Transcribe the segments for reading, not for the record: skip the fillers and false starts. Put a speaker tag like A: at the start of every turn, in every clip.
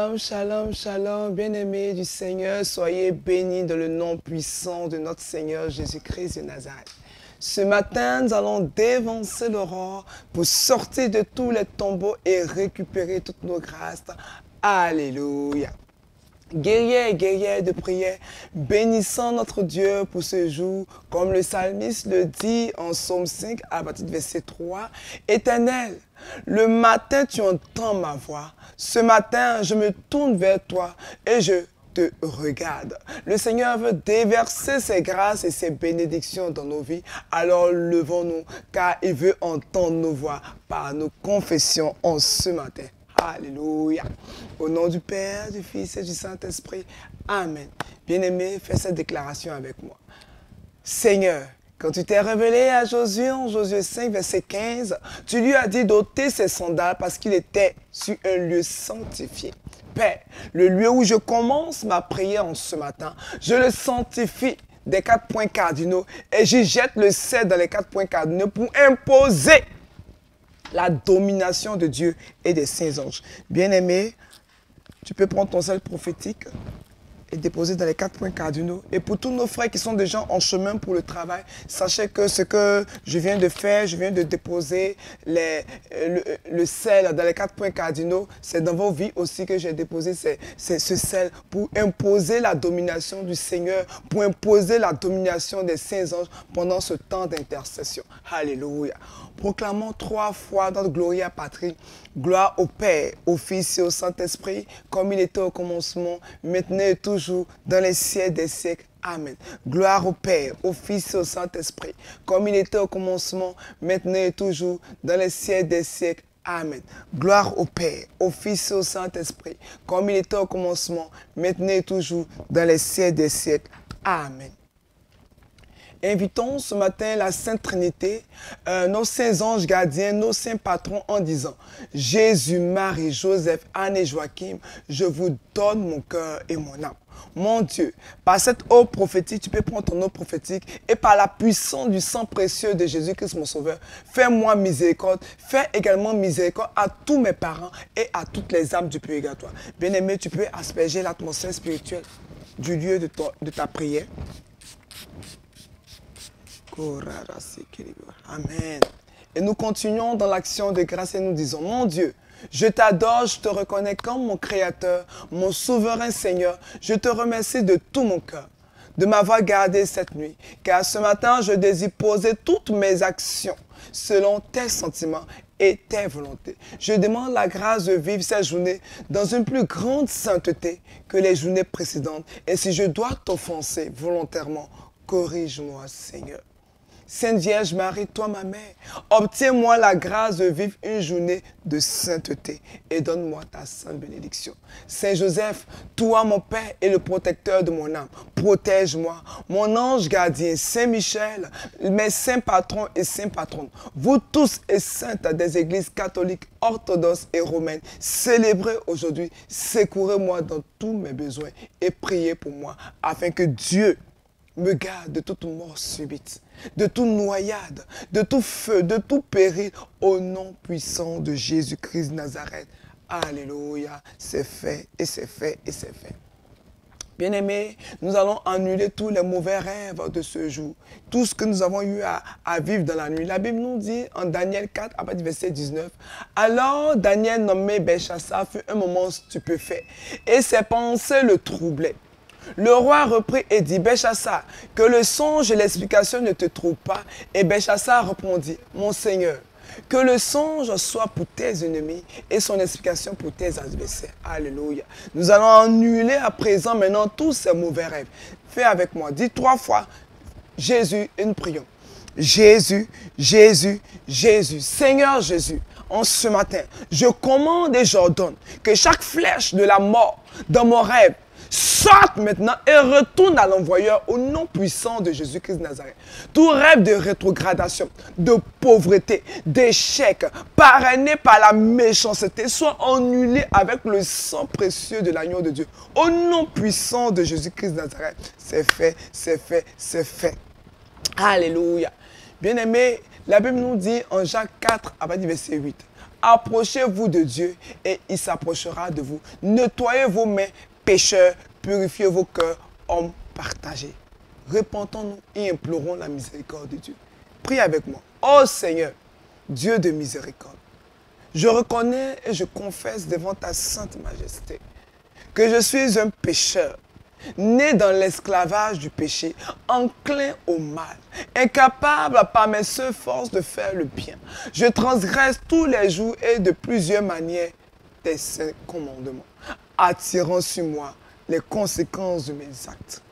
A: Shalom, shalom, shalom, bien-aimés du Seigneur, soyez bénis dans le nom puissant de notre Seigneur Jésus-Christ de Nazareth. Ce matin, nous allons dévancer l'aurore pour sortir de tous les tombeaux et récupérer toutes nos grâces. Alléluia. Guerriers et guerrières de prière, bénissons notre Dieu pour ce jour, comme le psalmiste le dit en Psaume 5 à partir du verset 3. Éternel, le matin tu entends ma voix. Ce matin, je me tourne vers toi et je te regarde. Le Seigneur veut déverser ses grâces et ses bénédictions dans nos vies. Alors levons-nous, car il veut entendre nos voix par nos confessions en ce matin. Alléluia. Au nom du Père, du Fils et du Saint-Esprit. Amen. Bien-aimé, fais cette déclaration avec moi. Seigneur, quand tu t'es révélé à Josué, en Josué 5, verset 15, tu lui as dit d'ôter ses sandales parce qu'il était sur un lieu sanctifié. Père, le lieu où je commence ma prière en ce matin, je le sanctifie des 4 points cardinaux et j'y jette le sel dans les 4 points cardinaux pour imposer la domination de Dieu et des saints anges. Bien-aimé, tu peux prendre ton sel prophétique et déposer dans les 4 points cardinaux. Et pour tous nos frères qui sont déjà en chemin pour le travail, sachez que ce que je viens de faire, je viens de déposer le sel dans les 4 points cardinaux. C'est dans vos vies aussi que j'ai déposé ce sel pour imposer la domination du Seigneur, pour imposer la domination des saints anges pendant ce temps d'intercession. Alléluia. Proclamons 3 fois notre Gloria Patri. Gloire au Père, au Fils et au Saint-Esprit, comme il était au commencement, maintenant et toujours, dans les siècles des siècles. Amen. Gloire au Père, au Fils et au Saint-Esprit, comme il était au commencement, maintenant et toujours, dans les siècles des siècles. Amen. Gloire au Père, au Fils et au Saint-Esprit, comme il était au commencement, maintenant et toujours, dans les siècles des siècles. Amen. Invitons ce matin la Sainte Trinité, nos saints anges gardiens, nos saints patrons en disant: Jésus, Marie, Joseph, Anne et Joachim, je vous donne mon cœur et mon âme. Mon Dieu, par cette eau prophétique, tu peux prendre ton eau prophétique et par la puissance du sang précieux de Jésus-Christ, mon Sauveur, fais-moi miséricorde, fais également miséricorde à tous mes parents et à toutes les âmes du purgatoire. Bien-aimé, tu peux asperger l'atmosphère spirituelle du lieu de ta prière. Amen. Et nous continuons dans l'action de grâce et nous disons: mon Dieu, je t'adore, je te reconnais comme mon Créateur, mon souverain Seigneur. Je te remercie de tout mon cœur de m'avoir gardé cette nuit, car ce matin, je désire poser toutes mes actions selon tes sentiments et tes volontés. Je demande la grâce de vivre cette journée dans une plus grande sainteté que les journées précédentes. Et si je dois t'offenser volontairement, corrige-moi, Seigneur. Sainte Vierge Marie, toi ma mère, obtiens-moi la grâce de vivre une journée de sainteté et donne-moi ta sainte bénédiction. Saint Joseph, toi mon Père et le protecteur de mon âme, protège-moi. Mon ange gardien, Saint Michel, mes saints patrons et saints patronnes, vous tous et saintes des églises catholiques, orthodoxes et romaines, célébrez aujourd'hui, secourez-moi dans tous mes besoins et priez pour moi, afin que Dieu me garde de toute mort subite, de toute noyade, de tout feu, de tout péril, au nom puissant de Jésus-Christ de Nazareth. Alléluia, c'est fait et c'est fait et c'est fait. Bien-aimés, nous allons annuler tous les mauvais rêves de ce jour, tout ce que nous avons eu à vivre dans la nuit. La Bible nous dit en Daniel 4, à partir du verset 19, « Alors Daniel nommé Belchassar fut un moment stupéfait, et ses pensées le troublaient. Le roi reprit et dit: Belchassar, que le songe et l'explication ne te trouvent pas. Et Belchassar répondit: Mon Seigneur, que le songe soit pour tes ennemis et son explication pour tes adversaires. Alléluia. Nous allons annuler à présent maintenant tous ces mauvais rêves. Fais avec moi. Dis 3 fois Jésus et nous prions. Jésus, Jésus, Jésus. Seigneur Jésus, en ce matin, je commande et j'ordonne que chaque flèche de la mort dans mon rêve sorte maintenant et retourne à l'envoyeur au nom puissant de Jésus-Christ de Nazareth. Tout rêve de rétrogradation, de pauvreté, d'échec, parrainé par la méchanceté, soit annulé avec le sang précieux de l'agneau de Dieu. Au nom puissant de Jésus-Christ de Nazareth, c'est fait, c'est fait, c'est fait. Alléluia. Bien-aimés, la Bible nous dit en Jacques 4, à partir du verset 8, Approchez-vous de Dieu et il s'approchera de vous. Nettoyez vos mains, pécheurs, purifiez vos cœurs, hommes partagés. Repentons-nous et implorons la miséricorde de Dieu. Prie avec moi. Ô Seigneur, Dieu de miséricorde, je reconnais et je confesse devant ta sainte majesté que je suis un pécheur, né dans l'esclavage du péché, enclin au mal, incapable par mes seules forces de faire le bien. Je transgresse tous les jours et de plusieurs manières tes saints commandements, attirant sur moi les conséquences de mes actes.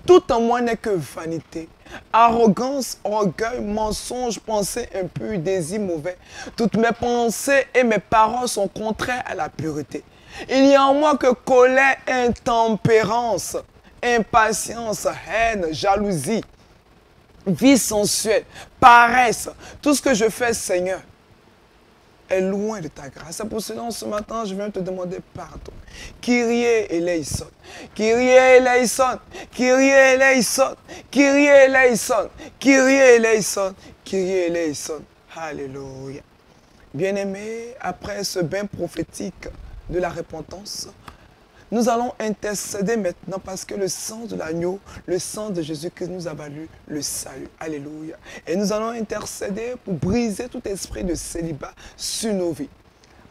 A: Tout en moi n'est que vanité, arrogance, orgueil, mensonge, pensée impure, désir mauvais. Toutes mes pensées et mes paroles sont contraires à la pureté. Il y a en moi que colère, intempérance, impatience, haine, jalousie, vie sensuelle, paresse. Tout ce que je fais, Seigneur, est loin de ta grâce. C'est pour cela, ce matin, je viens te demander pardon. Kyrie eleison, Kyrie eleison, Kyrie eleison, Kyrie eleison, Kyrie eleison, Kyrie eleison. Alléluia. Bien-aimés, après ce bain prophétique de la repentance, nous allons intercéder maintenant parce que le sang de l'agneau, le sang de Jésus-Christ nous a valu le salut. Alléluia. Et nous allons intercéder pour briser tout esprit de célibat sur nos vies.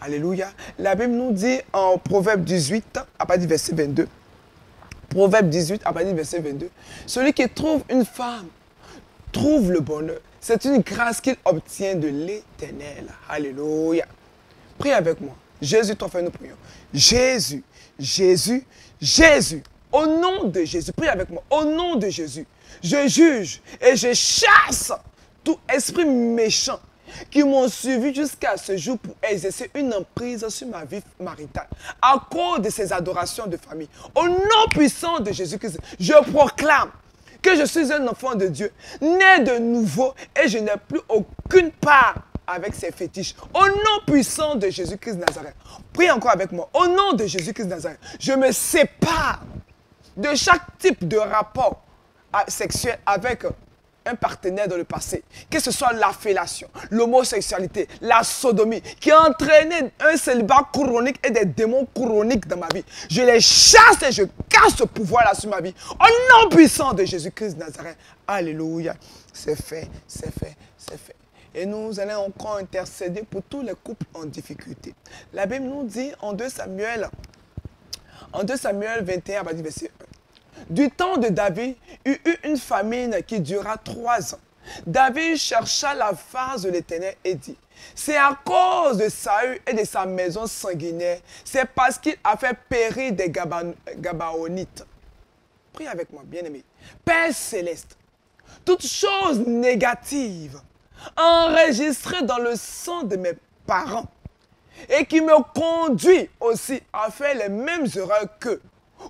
A: Alléluia. La Bible nous dit en Proverbe 18, à partir du verset 22, Proverbe 18, à partir du verset 22, celui qui trouve une femme trouve le bonheur. C'est une grâce qu'il obtient de l'Éternel. Alléluia. Prie avec moi. Jésus, toi, fais nous prions. Jésus, Jésus, Jésus, au nom de Jésus, prie avec moi, au nom de Jésus, je juge et je chasse tout esprit méchant qui m'ont suivi jusqu'à ce jour pour exercer une emprise sur ma vie maritale à cause de ces adorations de famille. Au nom puissant de Jésus-Christ, je proclame que je suis un enfant de Dieu, né de nouveau et je n'ai plus aucune part avec ses fétiches. Au nom puissant de Jésus-Christ de Nazareth. Prie encore avec moi. Au nom de Jésus-Christ de Nazareth, je me sépare de chaque type de rapport sexuel avec un partenaire dans le passé. Que ce soit la fellation, l'homosexualité, la sodomie, qui a entraîné un célibat chronique et des démons chroniques dans ma vie. Je les chasse et je casse ce pouvoir-là sur ma vie. Au nom puissant de Jésus-Christ de Nazareth. Alléluia. C'est fait, c'est fait, c'est fait. Et nous allons encore intercéder pour tous les couples en difficulté. La Bible nous dit en 2 Samuel 21, verset 1. Du temps de David, il y eut une famine qui dura 3 ans. David chercha la face de l'Éternel et dit, c'est à cause de Saül et de sa maison sanguinaire, c'est parce qu'il a fait périr des Gabaonites. Prie avec moi, bien-aimé. Père céleste, toute chose négative enregistré dans le sang de mes parents et qui me conduit aussi à faire les mêmes erreurs qu'eux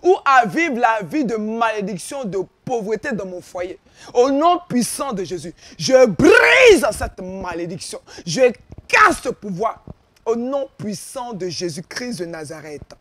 A: ou à vivre la vie de malédiction, de pauvreté dans mon foyer. Au nom puissant de Jésus, je brise cette malédiction. Je casse ce pouvoir au nom puissant de Jésus-Christ de Nazareth.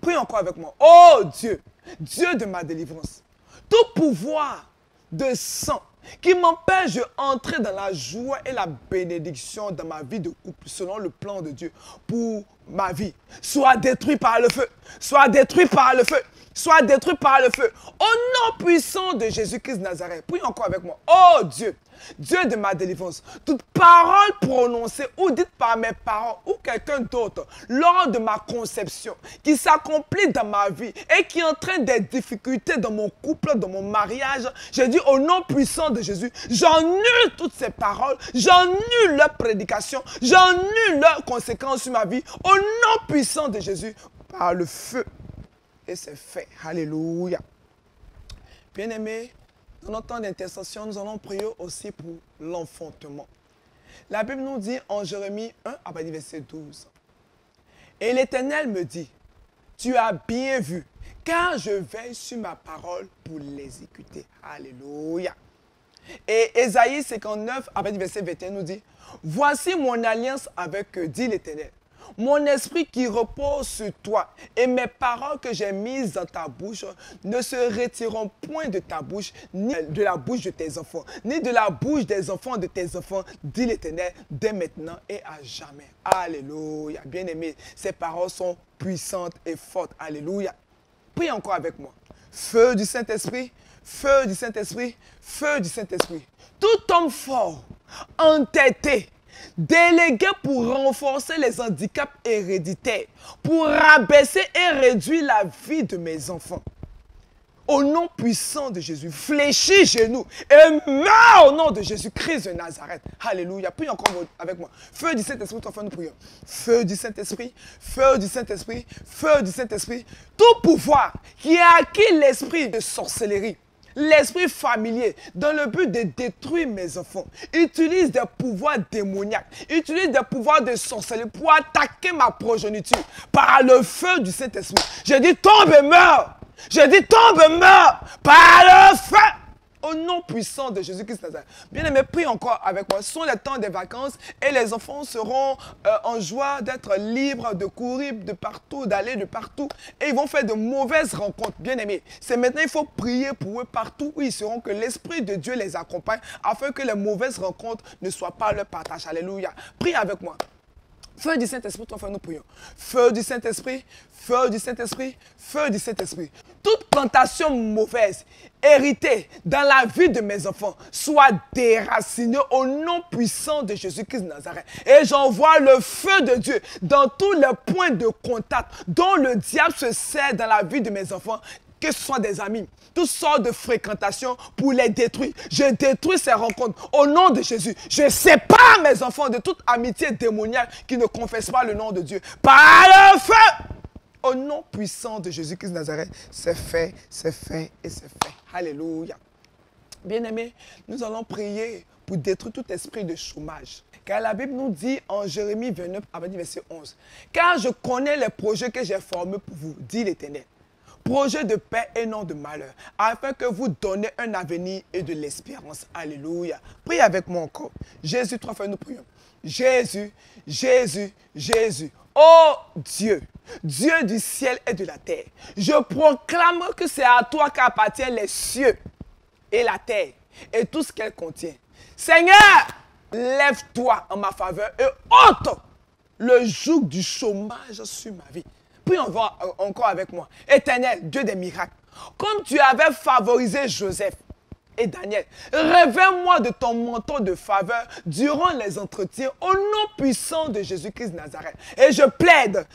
A: Prie encore avec moi. Oh Dieu, Dieu de ma délivrance, tout pouvoir de sang qui m'empêche d'entrer dans la joie et la bénédiction dans ma vie de couple, selon le plan de Dieu pour ma vie, soit détruit par le feu, soit détruit par le feu, soit détruit par le feu. Au nom puissant de Jésus-Christ de Nazareth, prie encore avec moi. Oh Dieu, Dieu de ma délivrance, toute parole prononcée ou dite par mes parents ou quelqu'un d'autre lors de ma conception, qui s'accomplit dans ma vie et qui entraîne des difficultés dans mon couple, dans mon mariage, j'ai dit au nom puissant de Jésus, j'annule toutes ces paroles, j'annule leurs prédications, j'annule leurs conséquences sur ma vie, au nom puissant de Jésus, par le feu. Et c'est fait. Alléluia. Bien-aimés, dans notre temps d'intercession, nous allons prier aussi pour l'enfantement. La Bible nous dit en Jérémie 1, à partir du verset 12. Et l'Éternel me dit, tu as bien vu, car je veille sur ma parole pour l'exécuter. Alléluia. Et Ésaïe 59, à partir du verset 21, nous dit, voici mon alliance avec eux, dit l'Éternel. Mon esprit qui repose sur toi et mes paroles que j'ai mises dans ta bouche ne se retireront point de ta bouche, ni de la bouche de tes enfants, ni de la bouche des enfants de tes enfants, dit l'Éternel, dès maintenant et à jamais. Alléluia. Bien-aimés, ces paroles sont puissantes et fortes. Alléluia. Prie encore avec moi. Feu du Saint-Esprit, feu du Saint-Esprit, feu du Saint-Esprit. Tout homme fort, entêté, délégué pour renforcer les handicaps héréditaires, pour rabaisser et réduire la vie de mes enfants. Au nom puissant de Jésus, fléchis genoux et meurs au nom de Jésus-Christ de Nazareth. Alléluia. Prie encore avec moi. Feu du Saint-Esprit, enfin nous prions. Feu du Saint-Esprit, feu du Saint-Esprit, feu du Saint-Esprit. Tout pouvoir qui a acquis l'esprit de sorcellerie, l'esprit familier, dans le but de détruire mes enfants, utilise des pouvoirs démoniaques, utilise des pouvoirs de sorcellerie pour attaquer ma progéniture par le feu du Saint-Esprit. Je dis tombe et meurs. Je dis tombe et meurs par le feu. Au nom puissant de Jésus-Christ Nazareth. Bien-aimés, prie encore avec moi. Ce sont les temps des vacances et les enfants seront en joie d'être libres, de courir de partout, d'aller de partout. Et ils vont faire de mauvaises rencontres. Bien-aimés, c'est maintenant il faut prier pour eux partout où ils seront, que l'Esprit de Dieu les accompagne afin que les mauvaises rencontres ne soient pas leur partage. Alléluia. Prie avec moi. Feu du Saint-Esprit, enfin nous prions. Feu du Saint-Esprit, feu du Saint-Esprit, feu du Saint-Esprit. Toute plantation mauvaise, héritée dans la vie de mes enfants, soit déracinée au nom puissant de Jésus-Christ de Nazareth. Et j'envoie le feu de Dieu dans tous les points de contact dont le diable se sert dans la vie de mes enfants, que ce soit des amis, toutes sortes de fréquentations pour les détruire. Je détruis ces rencontres au nom de Jésus. Je sépare mes enfants de toute amitié démoniaque qui ne confesse pas le nom de Dieu. Par le feu! Au nom puissant de Jésus-Christ de Nazareth, c'est fait et c'est fait. Alléluia. Bien-aimés, nous allons prier pour détruire tout esprit de chômage. Car la Bible nous dit en Jérémie 29, verset 11, « Car je connais les projets que j'ai formés pour vous, dit l'Éternel. Projet de paix et non de malheur, afin que vous donnez un avenir et de l'espérance. » Alléluia. Prie avec moi encore. Jésus, 3 fois nous prions. Jésus, Jésus, Jésus. Oh Dieu, Dieu du ciel et de la terre, je proclame que c'est à toi qu'appartiennent les cieux et la terre et tout ce qu'elle contient. Seigneur, lève-toi en ma faveur et ôte le joug du chômage sur ma vie. Puis on va encore avec moi. Éternel, Dieu des miracles, comme tu avais favorisé Joseph et Daniel, révèle-moi de ton manteau de faveur durant les entretiens au nom puissant de Jésus-Christ de Nazareth. Et je plaide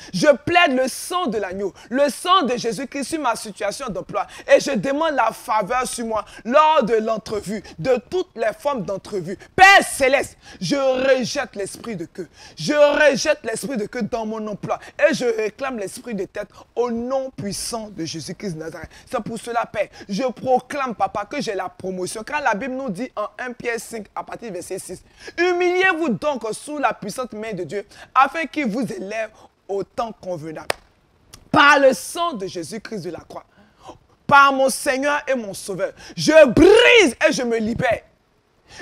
A: le sang de l'agneau, le sang de Jésus-Christ sur ma situation d'emploi. Et je demande la faveur sur moi lors de l'entrevue, de toutes les formes d'entrevue. Père céleste, je rejette l'esprit de queue. Je rejette l'esprit de queue dans mon emploi. Et je réclame l'esprit de tête au nom puissant de Jésus-Christ de Nazareth. C'est pour cela, Père, je proclame, Papa, que j'ai la promotion. Quand la Bible nous dit en 1 Pierre 5, à partir du verset 6, « Humiliez-vous donc sous la puissante main de Dieu, afin qu'il vous élève au temps convenable. Par le sang de Jésus-Christ de la croix, par mon Seigneur et mon Sauveur, je brise et je me libère.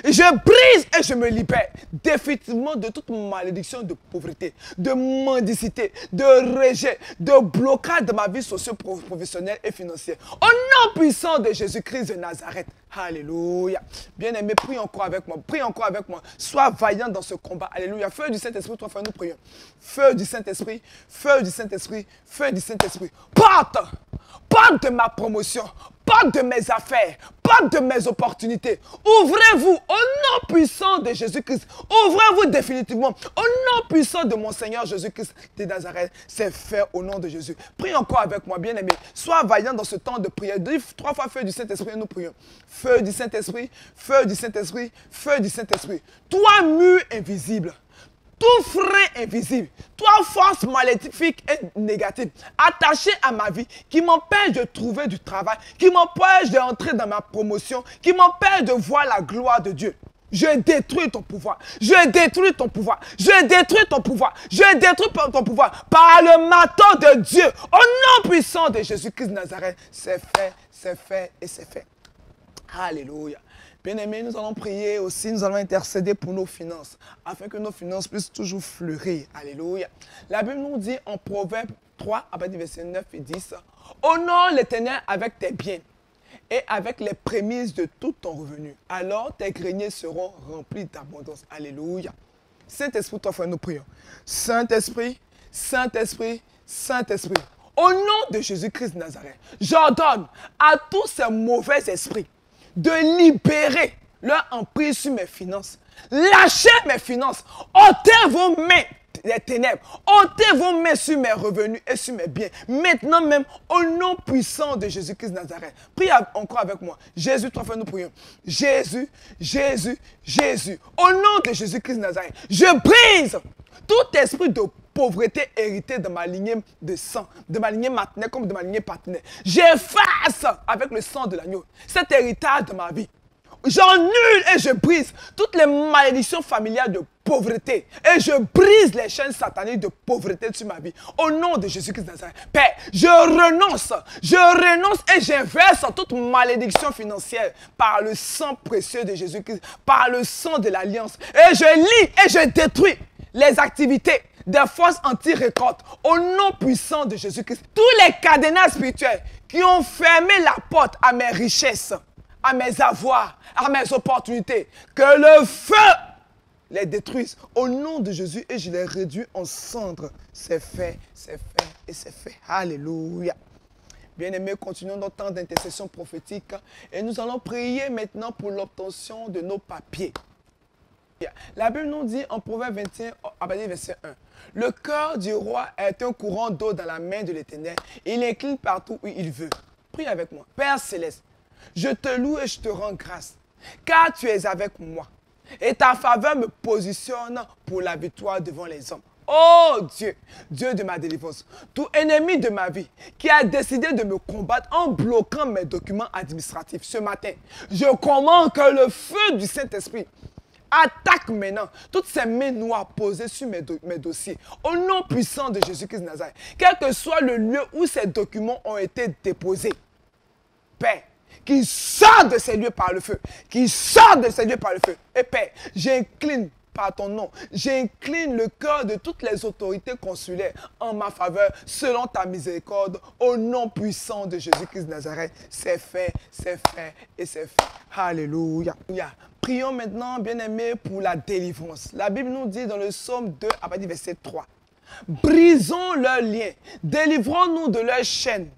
A: Je brise et je me libère définitivement de toute malédiction de pauvreté, de mendicité, de rejet, de blocage de ma vie socio-professionnelle et financière. Au nom puissant de Jésus-Christ de Nazareth. Alléluia. Bien-aimé, prie encore avec moi. Prie encore avec moi. Sois vaillant dans ce combat. Alléluia. Feu du Saint-Esprit, trois fois nous prions. Feu du Saint-Esprit, feu du Saint-Esprit, feu du Saint-Esprit. Porte de ma promotion, porte de mes affaires, porte de mes opportunités. Ouvrez-vous au nom puissant de Jésus-Christ. Ouvrez-vous définitivement au nom puissant de mon Seigneur Jésus-Christ de Nazareth. C'est fait au nom de Jésus. Prie encore avec moi, bien-aimé. Sois vaillant dans ce temps de prière. Dis 3 fois feu du Saint-Esprit et nous prions. Feu du Saint-Esprit, feu du Saint-Esprit, feu du Saint-Esprit. Toi, mur invisible, tout frein invisible, toi force maléfique et négative, attachée à ma vie, qui m'empêche de trouver du travail, qui m'empêche d'entrer dans ma promotion, qui m'empêche de voir la gloire de Dieu. Je détruis ton pouvoir, je détruis ton pouvoir, je détruis ton pouvoir, je détruis ton pouvoir par le marteau de Dieu, au nom puissant de Jésus-Christ de Nazareth. C'est fait et c'est fait. Alléluia. Bien-aimés, nous allons prier aussi, nous allons intercéder pour nos finances, afin que nos finances puissent toujours fleurir. Alléluia. La Bible nous dit en Proverbe 3, à partir du verset 9 et 10, « Honore l'Éternel avec tes biens et avec les prémices de tout ton revenu. Alors tes greniers seront remplis d'abondance. » Alléluia. Saint-Esprit, toi, frère, nous prions. Saint-Esprit, Saint-Esprit, Saint-Esprit, au nom de Jésus-Christ de Nazareth, j'ordonne à tous ces mauvais esprits de libérer leur emprise sur mes finances. Lâchez mes finances. Ôtez vos mains des ténèbres. Ôtez vos mains sur mes revenus et sur mes biens. Maintenant même, au nom puissant de Jésus-Christ de Nazareth. Prie encore avec moi. Jésus, trois fois nous prions. Jésus, Jésus, Jésus. Au nom de Jésus-Christ de Nazareth, je brise tout esprit de pauvreté héritée de ma lignée de sang, de ma lignée maternelle comme de ma lignée paternelle. J'efface avec le sang de l'agneau cet héritage de ma vie. J'annule et je brise toutes les malédictions familiales de pauvreté. Et je brise les chaînes sataniques de pauvreté sur ma vie. Au nom de Jésus-Christ de Nazareth. Père, je renonce et j'inverse toute malédiction financière par le sang précieux de Jésus-Christ, par le sang de l'alliance. Et je lie et je détruis les activités des forces anti-récolte au nom puissant de Jésus-Christ. Tous les cadenas spirituels qui ont fermé la porte à mes richesses, à mes avoirs, à mes opportunités, que le feu les détruise au nom de Jésus et je les réduis en cendres. C'est fait, c'est fait et c'est fait. Alléluia. Bien-aimés, continuons notre temps d'intercession prophétique et nous allons prier maintenant pour l'obtention de nos papiers. La Bible nous dit en Proverbe 21, à partir du verset 1, « Le cœur du roi est un courant d'eau dans la main de l'Éternel. Il incline partout où il veut. » Prie avec moi. Père Céleste, je te loue et je te rends grâce, car tu es avec moi. Et ta faveur me positionne pour la victoire devant les hommes. Oh Dieu, Dieu de ma délivrance, tout ennemi de ma vie qui a décidé de me combattre en bloquant mes documents administratifs ce matin, je commande que le feu du Saint-Esprit attaque maintenant toutes ces mains noires posées sur mes dossiers. Au nom puissant de Jésus-Christ de Nazareth, quel que soit le lieu où ces documents ont été déposés, Père, qu'ils sortent de ces lieux par le feu. Qu'ils sortent de ces lieux par le feu. Et Père, j'incline par ton nom, j'incline le cœur de toutes les autorités consulaires en ma faveur, selon ta miséricorde, au nom puissant de Jésus-Christ de Nazareth. C'est fait et c'est fait. Alléluia. Prions maintenant, bien-aimés, pour la délivrance. La Bible nous dit dans le psaume 2, à partir du verset 3, « Brisons leurs liens, délivrons-nous de leurs chaînes. »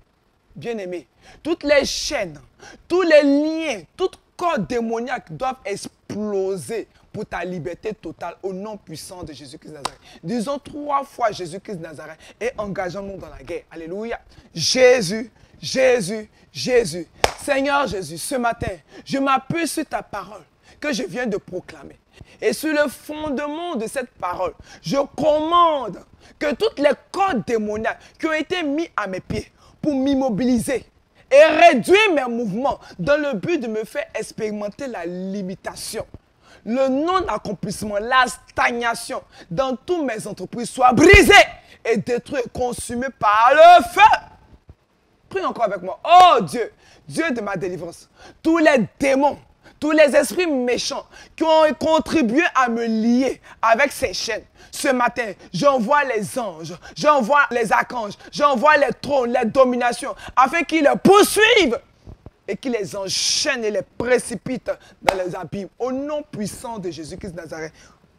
A: Bien-aimés, toutes les chaînes, tous les liens, tout corps démoniaque doivent exploser pour ta liberté totale au nom puissant de Jésus-Christ de Nazareth. Disons 3 fois Jésus-Christ de Nazareth et engageons-nous dans la guerre. Alléluia. Jésus, Jésus, Jésus. Seigneur Jésus, ce matin, je m'appuie sur ta parole que je viens de proclamer. Et sur le fondement de cette parole, je commande que toutes les cordes démoniaques qui ont été mis à mes pieds pour m'immobiliser et réduire mes mouvements dans le but de me faire expérimenter la limitation, le non-accomplissement, la stagnation dans toutes mes entreprises soient brisées et détruites et consumées par le feu. Prie encore avec moi. Oh Dieu, Dieu de ma délivrance, tous les démons, tous les esprits méchants qui ont contribué à me lier avec ces chaînes, ce matin, j'envoie les anges, j'envoie les archanges, j'envoie les trônes, les dominations, afin qu'ils les poursuivent et qu'ils les enchaînent et les précipitent dans les abîmes. Au nom puissant de Jésus-Christ de Nazareth,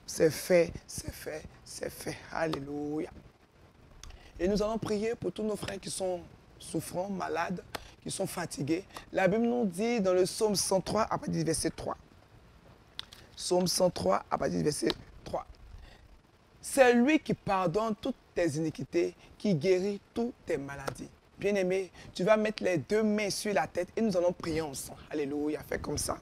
A: c'est fait, c'est fait, c'est fait. Alléluia. Et nous allons prier pour tous nos frères qui sont souffrants, malades, qui sont fatigués. La Bible nous dit dans le psaume 103, à partir du verset 3. Psaume 103, à partir du verset 3. C'est lui qui pardonne toutes tes iniquités, qui guérit toutes tes maladies. Bien-aimé, tu vas mettre les 2 mains sur la tête et nous allons prier ensemble. Alléluia, fais comme ça.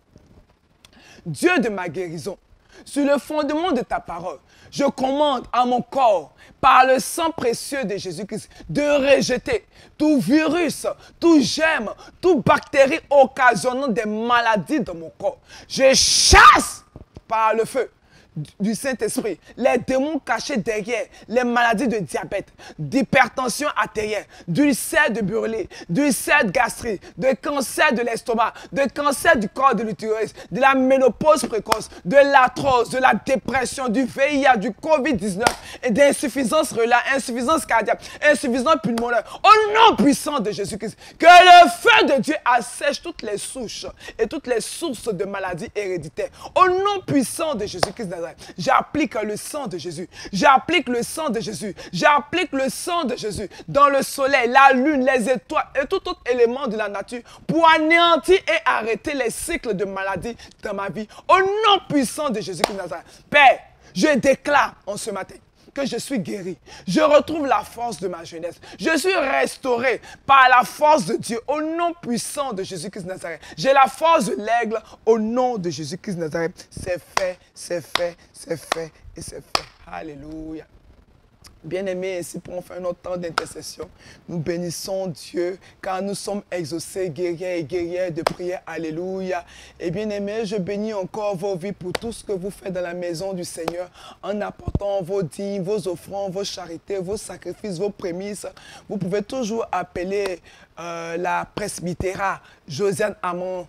A: Dieu de ma guérison, sur le fondement de ta parole, je commande à mon corps, par le sang précieux de Jésus-Christ, de rejeter tout virus, tout germe, toute bactérie occasionnant des maladies dans mon corps. Je chasse par le feu du Saint-Esprit, les démons cachés derrière les maladies de diabète, d'hypertension artérielle, d'ulcère de brûlé, d'ulcère gastrique, de cancer de l'estomac, de cancer du corps de l'utérus, de la ménopause précoce, de l'arthrose, de la dépression, du VIH, du Covid-19 et d'insuffisance rénale, insuffisance cardiaque, insuffisance pulmonaire. Au nom puissant de Jésus-Christ, que le feu de Dieu assèche toutes les souches et toutes les sources de maladies héréditaires. Au nom puissant de Jésus-Christ de Nazareth, j'applique le sang de Jésus. J'applique le sang de Jésus. J'applique le sang de Jésus dans le soleil, la lune, les étoiles et tout autre élément de la nature pour anéantir et arrêter les cycles de maladies dans ma vie. Au nom puissant de Jésus-Christ de Nazareth. Père, je déclare en ce matin que je suis guéri. Je retrouve la force de ma jeunesse. Je suis restauré par la force de Dieu au nom puissant de Jésus-Christ de Nazareth. J'ai la force de l'aigle au nom de Jésus-Christ de Nazareth. C'est fait, c'est fait, c'est fait et c'est fait. Alléluia. Bien-aimés, ainsi pour faire notre temps d'intercession, nous bénissons Dieu car nous sommes exaucés, guerriers et guerrières de prière. Alléluia. Et bien-aimés, je bénis encore vos vies pour tout ce que vous faites dans la maison du Seigneur en apportant vos dîmes, vos offrandes, vos charités, vos sacrifices, vos prémices. Vous pouvez toujours appeler la presbytéra Josiane Amon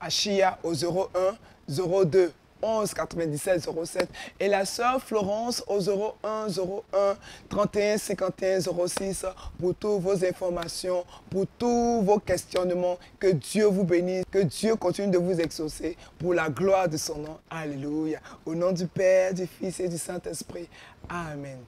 A: Achia au 01 02 11 97 07 et la sœur Florence au 01 01 31 51 06 pour toutes vos informations, pour tous vos questionnements. Que Dieu vous bénisse, que Dieu continue de vous exaucer pour la gloire de son nom. Alléluia. Au nom du Père, du Fils et du Saint-Esprit. Amen.